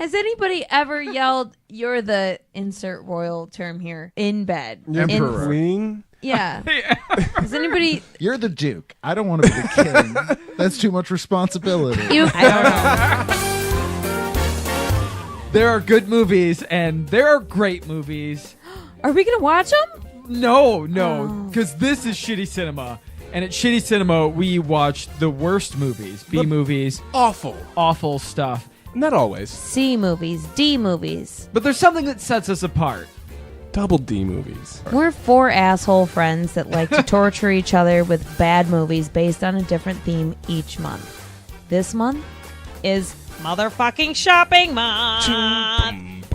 Has anybody ever yelled, "You're the insert royal term here" in bed? Emperor. Queen? Yeah. Has anybody? You're the Duke. I don't want to be the king. That's too much responsibility. I don't know. There are good movies and there are great movies. Are we gonna watch them? No, because this is shitty cinema. And at shitty cinema, we watch the worst movies, B movies, awful stuff. Not always. C movies, D movies. But there's something that sets us apart. Double D movies. We're 4 asshole friends that like to torture each other with bad movies based on a different theme each month. This month is motherfucking shopping month.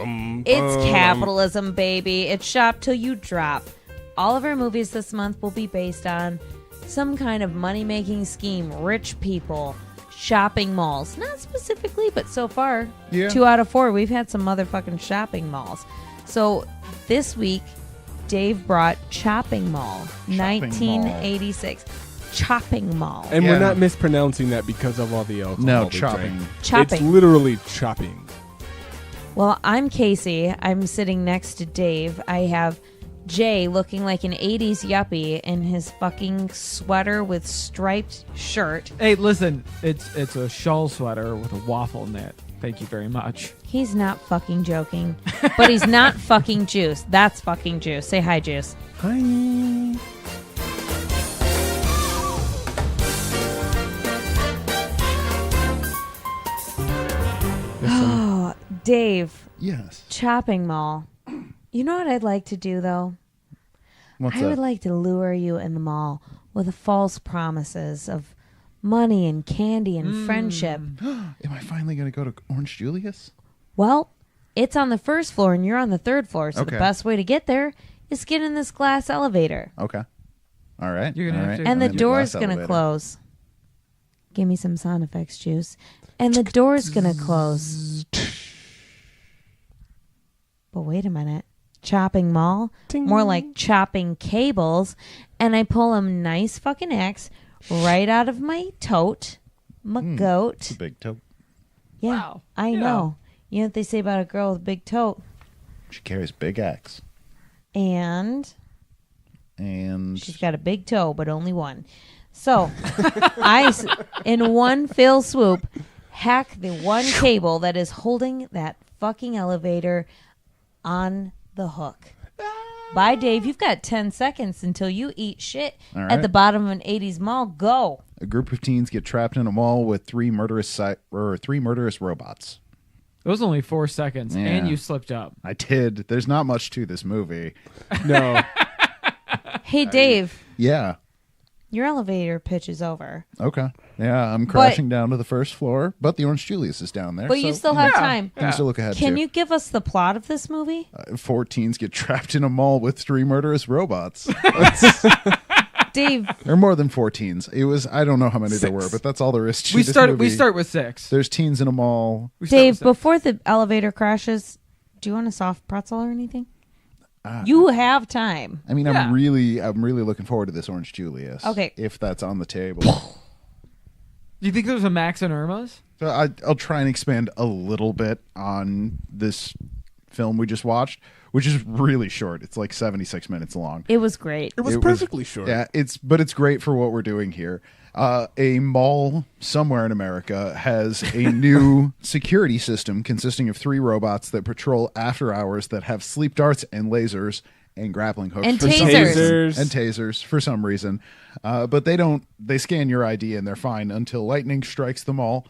It's capitalism, baby. It's shop till you drop. All of our movies this month will be based on some kind of money-making scheme, rich people, shopping malls. Not specifically, but so far, 2 out of 4, we've had some motherfucking shopping malls. So this week, Dave brought Chopping Mall, 1986. Chopping Mall. And we're not mispronouncing that because of all the alcohol. No, chopping. It's literally chopping. Well, I'm Casey. I'm sitting next to Dave. I have Jay looking like an 80s yuppie in his fucking sweater with striped shirt. Hey, listen, it's a shawl sweater with a waffle in it. Thank you very much. He's not fucking joking, but he's not fucking Juice. That's fucking Juice. Say hi, Juice. Hi. Oh, Dave. Yes. Chopping Mall. You know what I'd like to do, though? What's I that? would like to lure you in the mall with false promises of money and candy and friendship. Am I finally going to go to Orange Julius? Well, it's on the first floor and you're on the third floor, so the best way to get there is get in this glass elevator. Okay. All right. You're gonna have to. And the I'm in door's glass going to elevator. close. Give me some sound effects, Juice. And the door's going to close. But wait a minute. Chopping Mall? Ting. More like chopping cables. And I pull a nice fucking axe right out of my tote. My goat. It's a big toe. Yeah, Wow. I Yeah. know. You know what they say about a girl with a big tote? She carries big axe. And And she's got a big toe, but only one. So in one fell swoop, hack the one cable that is holding that fucking elevator on the hook. Bye, Dave. You've got 10 seconds until you eat shit All at right. the bottom of an 80s mall. Go. a group of teens get trapped in a mall with three murderous robots. It was only 4 seconds, Yeah. and you slipped up. I did. There's not much to this movie. No. Hey, Dave, Yeah. your elevator pitch is over. Okay. Yeah, I'm crashing down to the first floor, but the Orange Julius is down there. But you still have time. Things to look ahead Can to. you give us the plot of this movie? 4 teens get trapped in a mall with 3 murderous robots. Dave, There are more than 4 teens. It was, I don't know how many there were, but that's all there is to We this start movie. with 6. There's teens in a mall. We start Dave, with 6. before the elevator crashes, do you want a soft pretzel or anything? You have time. I mean, Yeah. I'm really looking forward to this Orange Julius. Okay. If that's on the table. Do you think there's a Max and Irma's? So I'll try and expand a little bit on this film we just watched, which is really short. It's like 76 minutes long. It was great. It was It was- perfectly short. Yeah, it's great for what we're doing here. A mall somewhere in America has a new security system consisting of 3 robots that patrol after hours that have sleep darts and lasers and grappling hooks And for some tasers. reason. Tasers. And tasers for some reason. But they scan your ID and they're fine until lightning strikes the mall.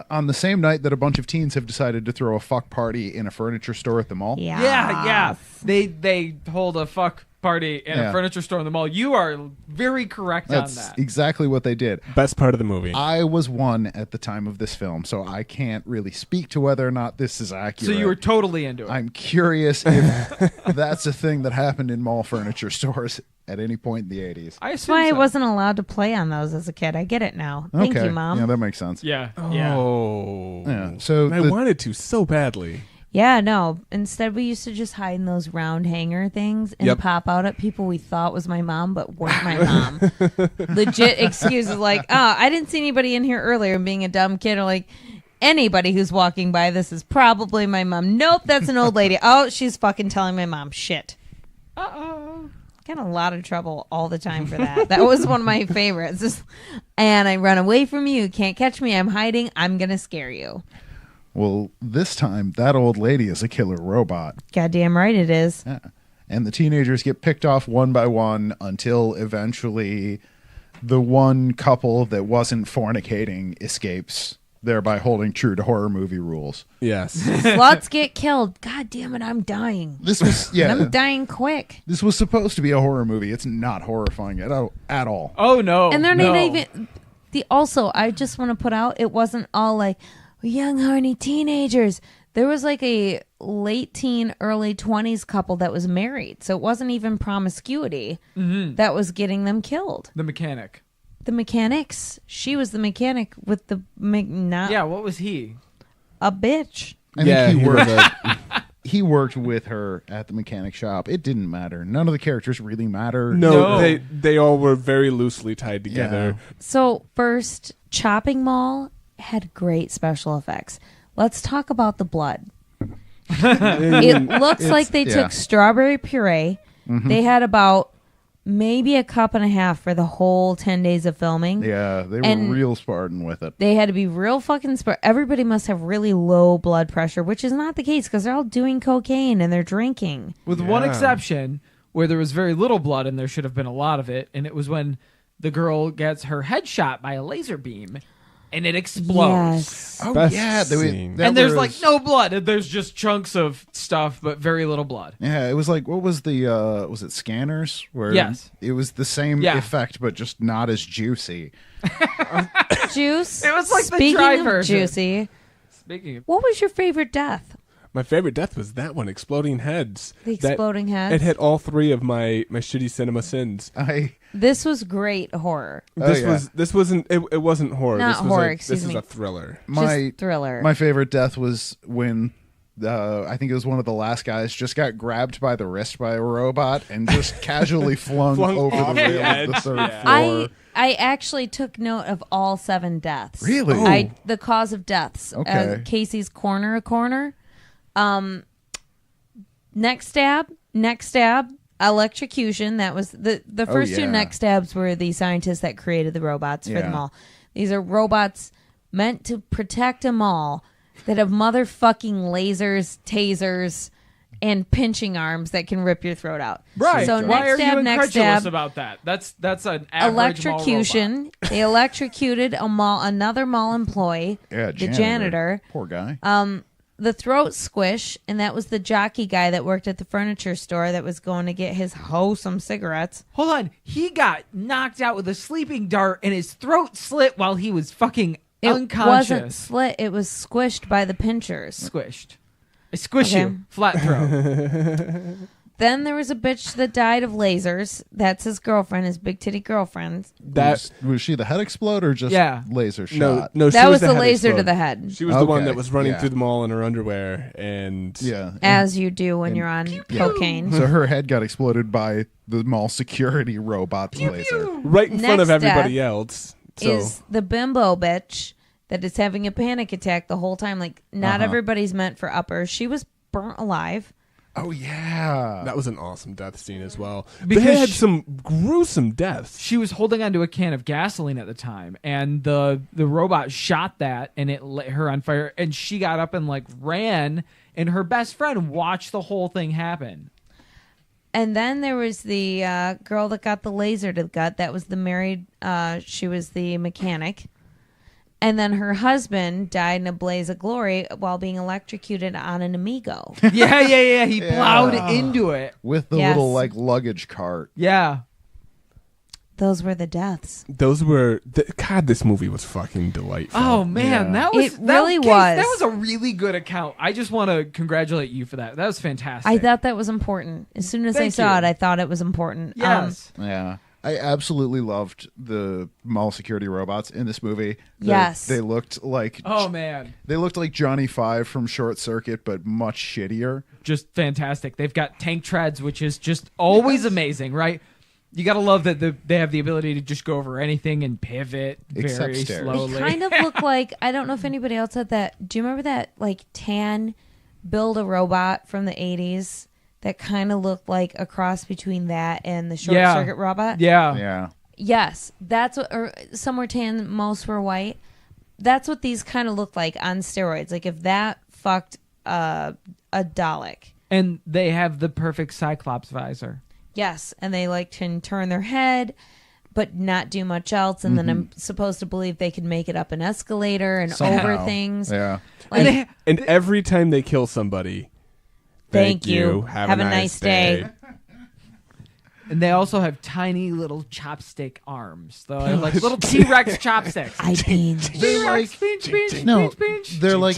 On the same night that a bunch of teens have decided to throw a fuck party in a furniture store at the mall. Yeah. They hold a fuck party in a Yeah. furniture store in the mall. You are very correct That's on that. exactly what they did. Best part of the movie. I was 1 at the time of this film, so I can't really speak to whether or not this is accurate. So you were totally into it. I'm curious if that's a thing that happened in mall furniture stores at any point in the 80s. I That's assume why I so. wasn't allowed to play on those as a kid. I get it now. Thank Okay. you, Mom. Yeah, that makes sense. Yeah. Oh. Yeah, so I the- wanted to so badly. Yeah, no. Instead, we used to just hide in those round hanger things and Yep. pop out at people we thought was my mom, but weren't my mom. Legit excuses like, oh, I didn't see anybody in here earlier, and being a dumb kid, or like, anybody who's walking by, this is probably my mom. Nope, that's an old lady. Oh, she's fucking telling my mom. Shit. Uh-oh. Got in a lot of trouble all the time for that. That was one of my favorites. And I run away from you. Can't catch me. I'm hiding. I'm going to scare you. Well, this time, that old lady is a killer robot. Goddamn right it is. Yeah. And the teenagers get picked off one by one until eventually the one couple that wasn't fornicating escapes, thereby holding true to horror movie rules. Yes. Sluts get killed. God damn it, I'm dying. This was, And I'm dying quick. this was supposed to be a horror movie. It's not horrifying at all. Oh, no. And they're no. not even... Also, I just want to put out, it wasn't all like, young, horny teenagers. There was like a late teen, early 20s couple that was married. So it wasn't even promiscuity that was getting them killed. The mechanic. The mechanics. She was the mechanic with the... Yeah, what was he? A bitch. I think he worked with her at the mechanic shop. It didn't matter. None of the characters really matter. No, they all were very loosely tied together. Yeah. So first, Chopping Mall had great special effects. Let's talk about the blood. It looks like they took strawberry puree. They had about maybe a cup and a half for the whole 10 days of filming. Yeah, they were real Spartan with it. They had to be real fucking everybody must have really low blood pressure, which is not the case because they're all doing cocaine and they're drinking. With one exception, where there was very little blood and there should have been a lot of it, and it was when the girl gets her head shot by a laser beam. And it explodes. Yes. Oh, Best yeah. scene. And there's like no blood. And there's just chunks of stuff, but very little blood. Yeah, it was like, what was the, was it Scanners? Where Yes. It was the same effect, but just not as juicy. Juice. It was like the Speaking dry of version. juicy, Speaking of... what was your favorite death? My favorite death was that one, Exploding Heads. The exploding heads? It hit all three of my shitty cinema sins. This was great horror. This wasn't horror. Not this was horror, this excuse is me. a thriller. Just thriller. My favorite death was when I think it was one of the last guys just got grabbed by the wrist by a robot and just casually flung over off the the rail of edge. the third Yeah. floor. I actually took note of all 7 deaths. Really? The cause of deaths. Okay. Casey's corner. Neck stab, electrocution. That was the first 2 neck stabs were the scientists that created the robots for them all. These are robots meant to protect them all that have motherfucking lasers, tasers, and pinching arms that can rip your throat out. Right. So Why are you neck incredulous stab, about that? That's an average mall electrocution. robot. They electrocuted another mall employee, the janitor. Poor guy. The throat squish, and that was the jockey guy that worked at the furniture store that was going to get his hoe some cigarettes. Hold on. He got knocked out with a sleeping dart and his throat slit while he was fucking unconscious. It wasn't slit, it was squished by the pinchers. Squished. I squish you. Flat throat. Then there was a bitch that died of lasers. That's his girlfriend, his big titty girlfriend. Was she the head explode or just laser shot? No, she that was the head laser to explode. the head. She was the one that was running through the mall in her underwear, and as you do when you're on cocaine. So her head got exploded by the mall security robot's laser. Right in front of everybody else. So. Is the bimbo bitch that is having a panic attack the whole time. Like, not everybody's meant for uppers. She was burnt alive. Oh, yeah. That was an awesome death scene as well. Because they had some gruesome deaths. She was holding onto a can of gasoline at the time, and the robot shot that, and it lit her on fire, and she got up and, like, ran, and her best friend watched the whole thing happen. And then there was the girl that got the laser to the gut. That was the married, she was the mechanic. And then her husband died in a blaze of glory while being electrocuted on an Amigo. Yeah. He plowed into it. With the little, like, luggage cart. Yeah. Those were the deaths. Those were... God, this movie was fucking delightful. Oh, man. That was... It really was. That was a really good account. I just want to congratulate you for that. That was fantastic. I thought that was important. As soon as I saw it, I thought it was important. Yes. Yeah. I absolutely loved the mall security robots in this movie. Yes. They looked like... Oh, man. They looked like Johnny Five from Short Circuit, but much shittier. Just fantastic. They've got tank treads, which is just always amazing, right? You gotta love that they have the ability to just go over anything and pivot Except very stairs. slowly. They kind of look like, I don't know if anybody else had that. Do you remember that like tan Build-A-Robot from the 80s that kind of looked like a cross between that and the Short Circuit robot? Yeah. Yeah. Yes, that's what. Or some were tan, most were white. That's what these kind of look like on steroids. Like if that fucked a Dalek. And they have the perfect Cyclops visor. Yes, and they like can turn their head, but not do much else. And then I'm supposed to believe they can make it up an escalator and over Somehow. things. Yeah. Like, And every time they kill somebody, thank you. Have a nice day. And they also have tiny little chopstick arms. They're like little T-Rex chopsticks. I mean, They're like Pinch, pinch, no, pinch, pinch. they're like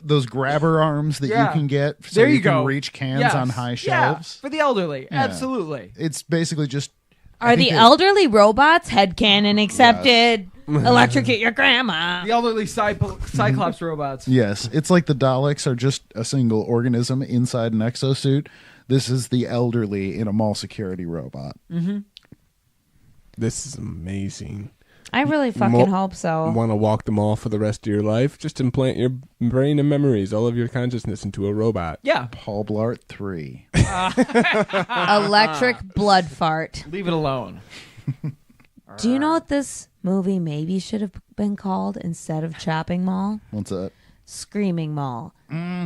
those grabber arms that Yeah. you can get so There you you can go. reach cans Yes. on high Yeah, shelves. for the elderly. Yeah. Absolutely. It's basically just I are think the that- elderly robots headcanon accepted? Electrocute your grandma. The elderly Cyclops robots. Yes, it's like the Daleks are just a single organism inside an exosuit. This is the elderly in a mall security robot. This is amazing. I really fucking hope so. Want to walk the mall for the rest of your life? Just implant your brain and memories, all of your consciousness into a robot. Yeah. Paul Blart 3. Electric blood fart. Leave it alone. Do you know what this movie maybe should have been called instead of Chopping Mall? What's that? Screaming Mall.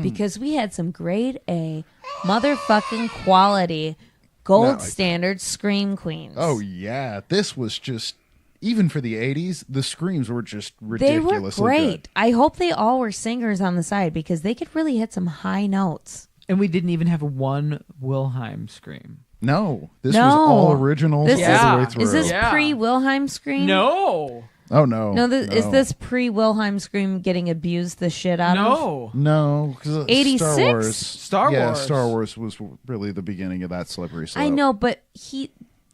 Because we had some grade A motherfucking quality gold Not like standard scream queens. Oh yeah, this was just even for the 80s, the screams were just they ridiculously were great. good. I hope they all were singers on the side because they could really hit some high notes. And we didn't even have one Wilhelm scream. No, this No. was all originals This all the way is- through. Is this Yeah. pre-Wilhelm scream? No. Oh no. No, is this pre-Wilhelm scream getting abused the shit out of? No. No, because 86? Star Wars. Star Yeah, Wars. Star Wars was really the beginning of that slippery slope. I know, but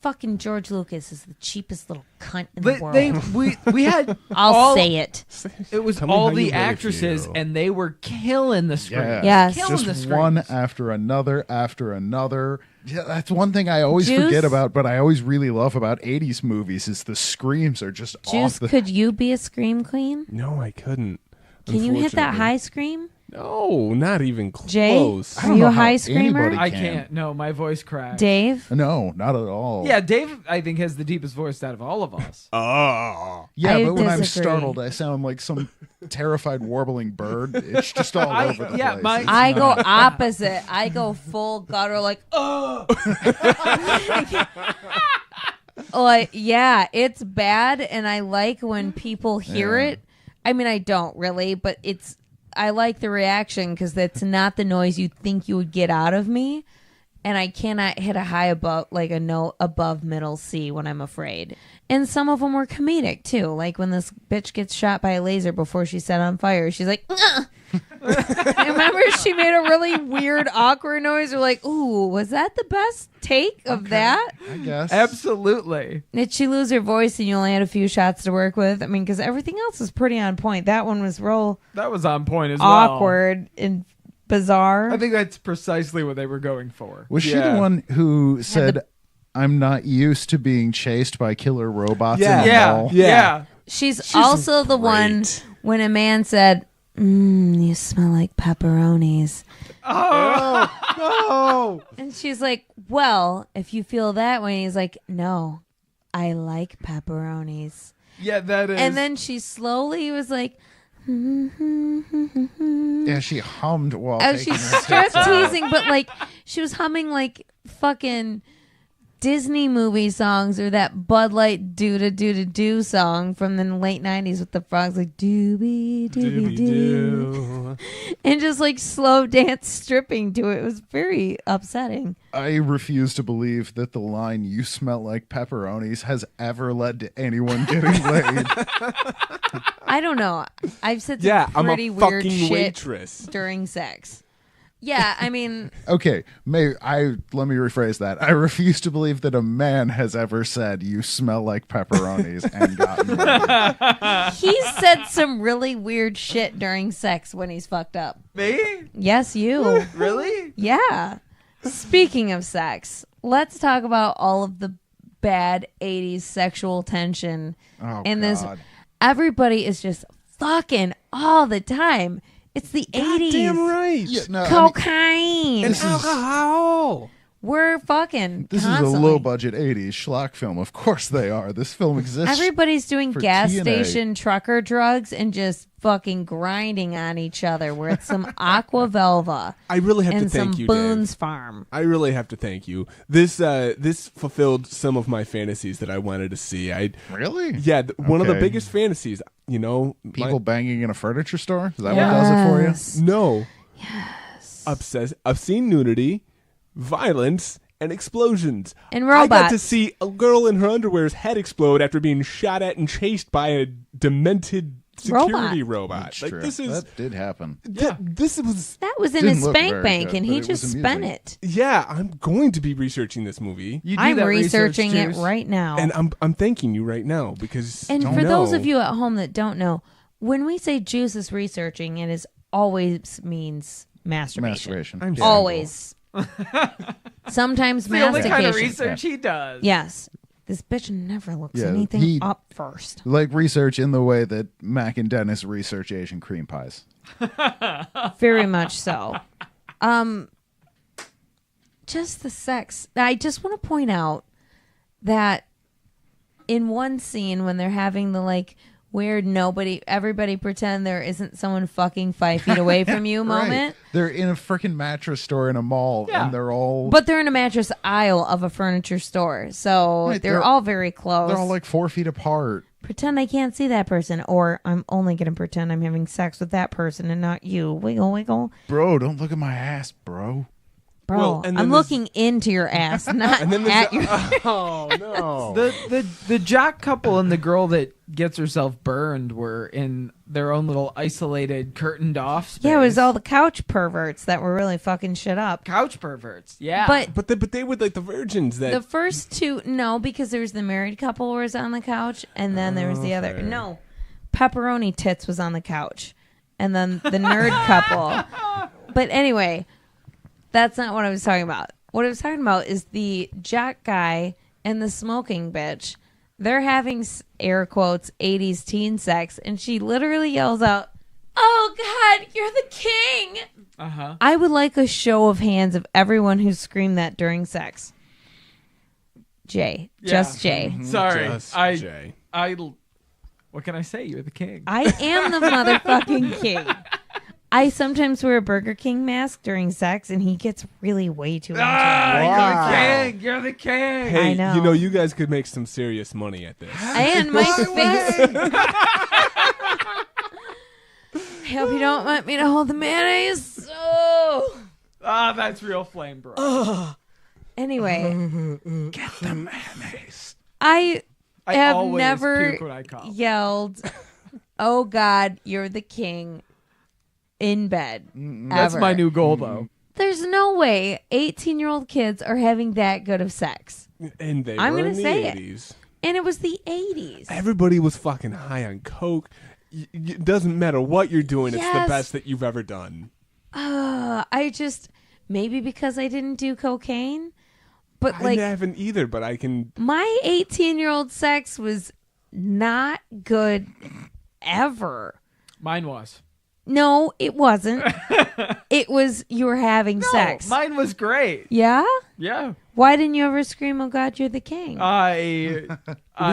fucking George Lucas is the cheapest little cunt in the world. We had I'll say it. It was Tell me all how the you really actresses, feel. and they were killing the screen. Yeah. Yes. Killing the Just screens. one after another after another. Yeah, that's one thing I always Juice? forget about, but I always really love about 80s movies is the screams are just Juice, off the... could you be a scream queen? No, I couldn't. Can you hit that unfortunately. high scream? No, not even close. Jay? I Are don't you know a how high screamer? anybody I can. can't. No, my voice cracked. Dave? No, not at all. Yeah, Dave, I think, has the deepest voice out of all of us. Oh. Yeah, I but when I'm disagree. startled, I sound like some terrified warbling bird. It's just all over the yeah, place. my- It's I go not- opposite. I go full gutter, like, oh. Like, yeah, it's bad, and I like when people hear Yeah. it. I mean, I don't really, but I like the reaction because that's not the noise you think you would get out of me. And I cannot hit a high above, like a note above middle C when I'm afraid. And some of them were comedic too. Like when this bitch gets shot by a laser before she's set on fire, she's like, "Ugh." Remember she made a really weird, awkward noise. We're like, ooh, was that the best take of that? I guess. Absolutely. Did she lose her voice and you only had a few shots to work with? I mean, because everything else was pretty on point. That one was real That was on point as well. awkward and bizarre. I think that's precisely what they were going for. Was she Yeah. the one who said, I'm not used to being chased by killer robots Yeah. in the Yeah. mall? Yeah. She's also the one great. when a man said, you smell like pepperonis. Oh. And she's like, well, if you feel that way. And he's like, no, I like pepperonis. Yeah, that is. And then she slowly was like, Yeah, she hummed while as taking she's her strip tits out. teasing, but like she was humming like fucking Disney movie songs or that Bud Light do to do to do song from the late 90s with the frogs like doobie doobie doo. Doobie-doo. And just like slow dance stripping to it. It was very upsetting. I refuse to believe that the line "you smell like pepperonis" has ever led to anyone getting laid. I don't know. I've said some Yeah, I'm a pretty weird fucking shit waitress. during sex. Yeah, I mean, Okay, let me rephrase that. I refuse to believe that a man has ever said "you smell like pepperonis" and gotten laid. he said some really weird shit during sex when he's fucked up. Me? Yes, you. Really? Yeah. Speaking of sex, let's talk about all of the bad 80s sexual tension in this. Everybody is just fucking all the time. It's the 80s. Damn right. Yeah, no, Cocaine. And alcohol. We're fucking This constantly. is a low-budget 80s schlock film. Of course they are. This film exists. Everybody's doing for gas TNA. station trucker drugs and just fucking grinding on each other with some Aqua Velva I really have to and some thank you, Boone's Dave. Farm. I really have to thank you. This fulfilled some of my fantasies that I wanted to see. Really? Yeah, one of the Okay. biggest fantasies. You know, People banging in a furniture store? Is that what does it for you? Yes. No. Yes. Obscene nudity, violence, and explosions. And I got to robots. see a girl in her underwear's head explode after being shot at and chased by a demented security robot. That's Like true. this is That did happen. this was That was in Didn't his look spank very bank, good, and but he it just was spent amusing. it. yeah. I'm going to be researching this movie, You do I'm that researching it research, Juice? right now. and I'm thanking you right now because And you for those know- of you at home that don't know, when we say Juice is researching, it is always means masturbation. Masturbation. Yeah. Always. Sometimes It's the only kind of mastication. research he does. Yes. This bitch never looks Yeah, anything he- up first. Like research in the way that Mac and Dennis research Asian cream pies. Very much so. Just the sex. I just want to point out that in one scene when they're having the like weird everybody pretend there isn't someone fucking 5 feet away from you moment. Right. They're in a freaking mattress store in a mall, Yeah. and they're all But they're in a mattress aisle of a furniture store. So Right, they're they're- all very close. they're all like 4 feet apart. Pretend I can't see that person, or I'm only going to pretend I'm having sex with that person and not you. Wiggle, wiggle. Bro, don't look at my ass, bro. Bro, Well, and then I'm there's- looking into your ass, not And then at there's your... oh no. The jock couple and the girl that gets herself burned were in their own little isolated, curtained off space. Yeah, it was all the couch perverts that were really fucking shit up. couch perverts. Yeah. But but they were like the virgins that the first two, no, because there was the married couple who was on the couch, and then there was the other. fair. No, pepperoni tits was on the couch, and then the nerd couple. But anyway, that's not what I was talking about. What I was talking about is the jack guy and the smoking bitch. They're having air quotes 80s teen sex, and she literally yells out, "Oh God, you're the king!" uh-huh. I would like a show of hands of everyone who screamed that during sex. Jay. Yeah. Just Jay. Sorry. Just I Jay. what can I say? You're the king. I am the motherfucking king. I sometimes wear a Burger King mask during sex, and he ggets really way too into it. You're Wow. the king. You're the king. Hey, I know. you know, you guys could make some serious money at this. And my face. I hope you don't want me to hold the mayonnaise. Oh. Ah, that's real flame, bro. Anyway, Get the mayonnaise. I I have always never puke when I cough. yelled, "Oh God, you're the king," in bed. That's ever. my new goal, though. There's no way 18-year-old kids are having that good of sex. And they I'm were gonna in the say it. 80s. And it was the 80s. Everybody was fucking high on coke. It doesn't matter what you're doing. It's Yes. the best that you've ever done. I just, maybe because I didn't do cocaine, but I like haven't either, but I can. my 18-year-old sex was not good ever. Mine was. No, it wasn't. It was you were having No, sex. mine was great. Yeah? Yeah. Why didn't you ever scream, "Oh God, you're the king"? I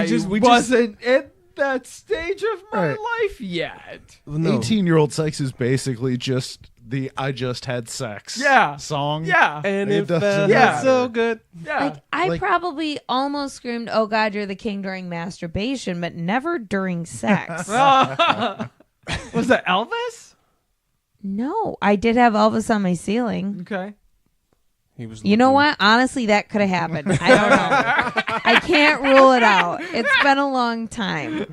just- wasn't at that stage of my Right. life yet. No. 18-year-old sex is basically just the "I just had sex" Yeah. song. Yeah. And It it doesn't felt matter. so good. Yeah. Like I like- probably almost screamed, "Oh God, you're the king" during masturbation, but never during sex. Was that Elvis? No, I did have Elvis on my ceiling. Okay. He was. You know looking- what? Honestly, that could have happened. I don't know. I can't rule it out. It's been a long time.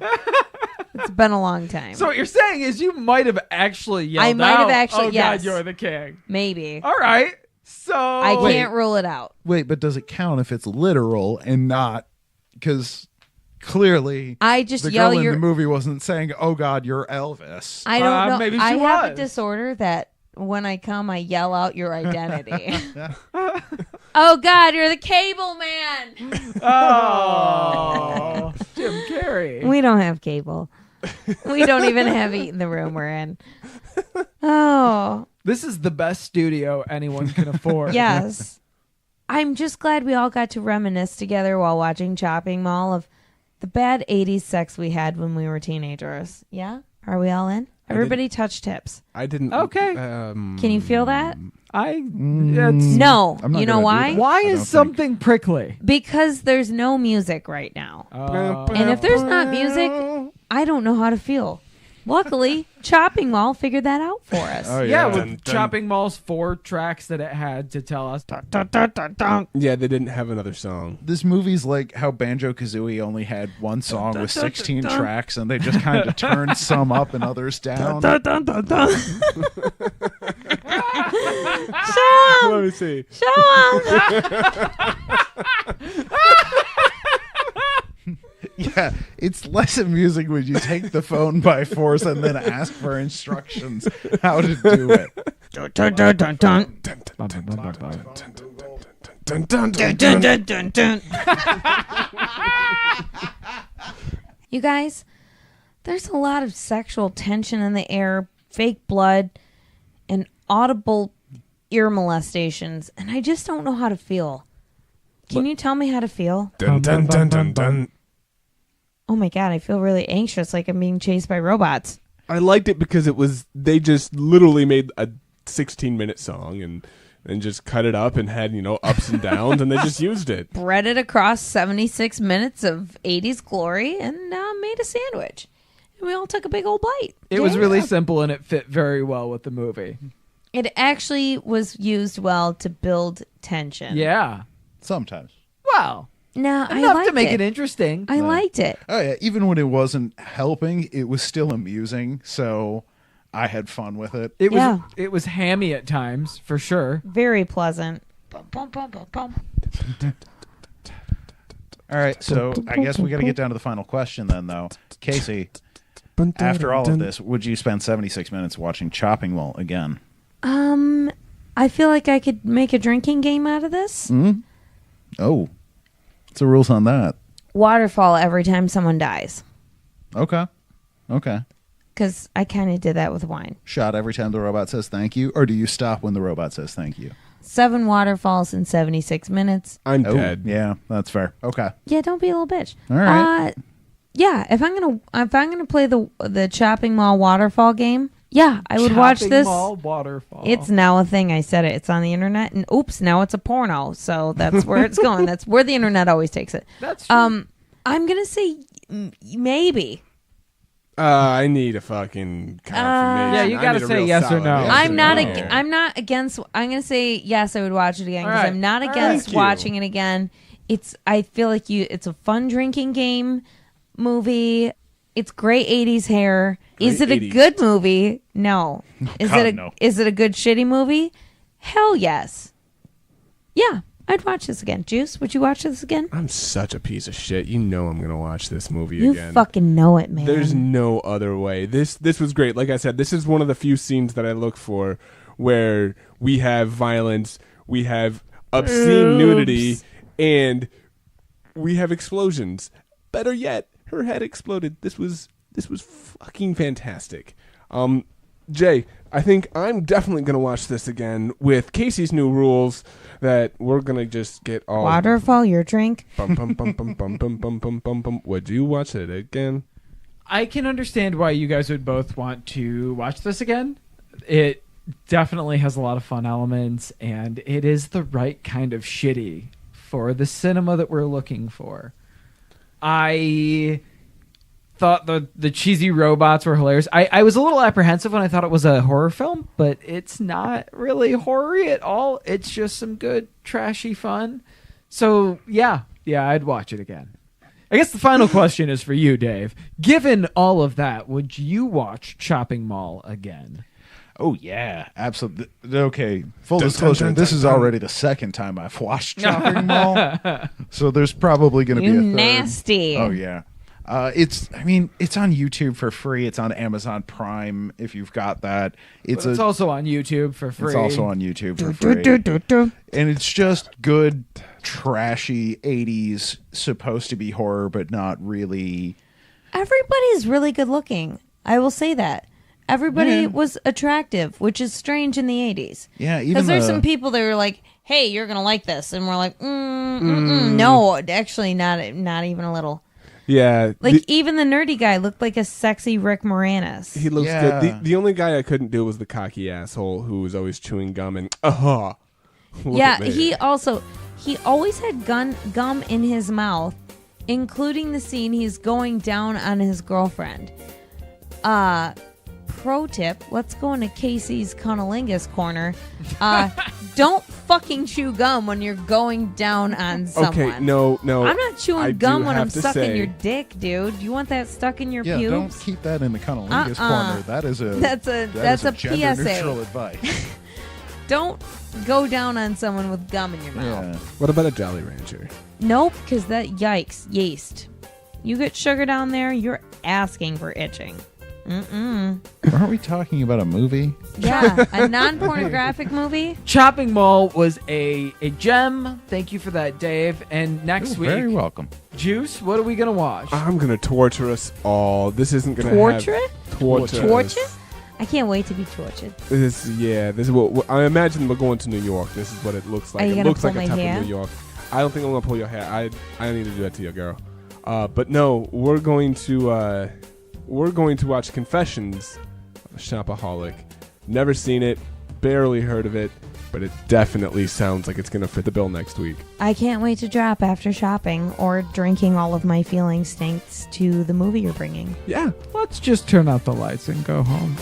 It's been a long time. So what you're saying is you might have actually yelled I might have out, actually- "Oh yes. God, you're the king." Maybe. All right. So I can't rule it out. Wait, but does it count if it's literal and not? Because clearly, I just the yell girl in your. the movie wasn't saying, "Oh God, you're Elvis." I don't know. maybe she I have a was. disorder that when I come, I yell out your identity. Oh, God, you're the cable man. Oh, Jim Carrey. We don't have cable. We don't even have Eat in the room we're in. Oh. This is the best studio anyone can afford. Yes. I'm just glad we all got to reminisce together while watching Chopping Mall of the bad 80s sex we had when we were teenagers. Yeah? Are we all in? Everybody touch tips. I didn't. Okay. Can you feel that? No. I'm not You know gonna do why? that. Why I don't is something prickly? Because there's no music right now. And if there's not music, I don't know how to feel. Luckily, Chopping Mall figured that out for us. Oh, Yeah, yeah. with Chopping Mall's 4 tracks that it had to tell us. Yeah, they didn't have another song. This movie's like how Banjo-Kazooie only had one song with 16 tracks, and they just kind of turned some up and others down. Let me see. Show 'em. Yeah, it's less amusing when you take the phone by force and then ask for instructions how to do it. You guys, there's a lot of sexual tension in the air, fake blood, and audible ear molestations, and I just don't know how to feel. Can you tell me how to feel? Dun, dun, dun, dun, dun. Oh my God, I feel really anxious, like I'm being chased by robots. I liked it because they just literally made a 16-minute song and just cut it up and had, ups and downs, and they just used it. Bred it across 76 minutes of 80s glory and made a sandwich. And we all took a big old bite. It was really simple and it fit very well with the movie. It actually was used well to build tension. Yeah. Sometimes. Well, No, I enough liked to make it it interesting. I liked it. Oh, yeah, even when it wasn't helping, it was still amusing, so I had fun with it. It was hammy at times, for sure. Very pleasant. All right, so I guess we got to get down to the final question then, though. Casey, after all of this, would you spend 76 minutes watching Chopping Mall again? I feel like I could make a drinking game out of this. Oh, what's the rules on that? Waterfall every time someone dies. Okay. Because I kind of did that with wine. Shot every time the robot says thank you, or do you stop when the robot says thank you? 7 waterfalls in 76 minutes. I'm Oh, dead. yeah, that's fair. Okay. Yeah, don't be a little bitch. All right. Yeah, if I'm gonna play the Chopping Mall waterfall game, yeah, I would watch Chopping this. Mall waterfall. It's now a thing. I said it. It's on the internet, and oops, now it's a porno. So that's where it's going. That's where the internet always takes it. That's true. I'm gonna say maybe. I need a fucking confirmation. Yeah, you gotta I need a say real yes or solid no. yes I'm or not. no. I'm not against. I'm gonna say yes. I would watch it again because All right. I'm not All against right. Thank you. watching it again. I feel like it's a fun drinking game movie. It's great 80s hair. Is it Great a 80s. good movie? No. God, Is it a good shitty movie? Hell yes. Yeah, I'd watch this again. Juice, would you watch this again? I'm such a piece of shit. You know I'm gonna watch this movie You again. fucking know it, man. There's no other way. This was great. Like I said, this is one of the few scenes that I look for where we have violence, we have obscene nudity, and we have explosions. Better yet, her head exploded. This was fucking fantastic. Jay, I think I'm definitely gonna watch this again with Casey's new rules that we're gonna just get all Waterfall, your drink. Bum, bum, bum, bum, bum, bum, bum, bum, bum, bum. Would you watch it again? I can understand why you guys would both want to watch this again. It definitely has a lot of fun elements, and it is the right kind of shitty for the cinema that we're looking for. I thought the cheesy robots were hilarious. I was a little apprehensive when I thought it was a horror film, but it's not really horror at all. It's just some good trashy fun. So yeah, I'd watch it again. I guess the final question is for you, Dave. Given all of that, would you watch Chopping Mall again? Oh, yeah, absolutely. Okay, full disclosure, this is already the second time I've watched Chopping Mall, so there's probably going to be a You third. nasty. Oh, yeah. It's on YouTube for free. It's on Amazon Prime if you've got that. It's also on YouTube for free. It's also on YouTube for free. And it's just good, trashy 80s, supposed to be horror, but not really. Everybody's really good looking. I will say that. Everybody was attractive, which is strange in the 80s. Yeah, even because there's some people that were like, "Hey, you're gonna like this," and we're like, "No, actually, not even a little." Yeah, like even the nerdy guy looked like a sexy Rick Moranis. He looks good. The only guy I couldn't do was the cocky asshole who was always chewing gum and Yeah, he always had gum in his mouth, including the scene he's going down on his girlfriend. Pro tip, let's go into Casey's Conolingus corner. Don't fucking chew gum when you're going down on someone. Okay, no. I'm not chewing gum when I'm sucking your dick, dude. You want that stuck in your pubes? Yeah, don't keep that in the Conolingus corner. That's a PSA. Neutral advice. Don't go down on someone with gum in your mouth. Yeah. What about a Jolly Rancher? Nope, because yikes, yeast. You get sugar down there, you're asking for itching. Aren't we talking about a movie? Yeah, a non-pornographic movie. Chopping Mall was a gem. Thank you for that, Dave. And next week, very welcome. Juice, what are we going to watch? I'm going to torture us all. This isn't going to Torture? Torture? I can't wait to be tortured. This is what I imagine we're going to New York. This is what it looks like. Are you It gonna looks pull like a my type hair? of New York. I don't think I'm going to pull your hair. I need to do that to you, girl. But no, we're going to watch Confessions of a Shopaholic. Never seen it, barely heard of it, but it definitely sounds like it's going to fit the bill next week. I can't wait to drop after shopping or drinking all of my feelings thanks to the movie you're bringing. Yeah. Let's just turn out the lights and go home.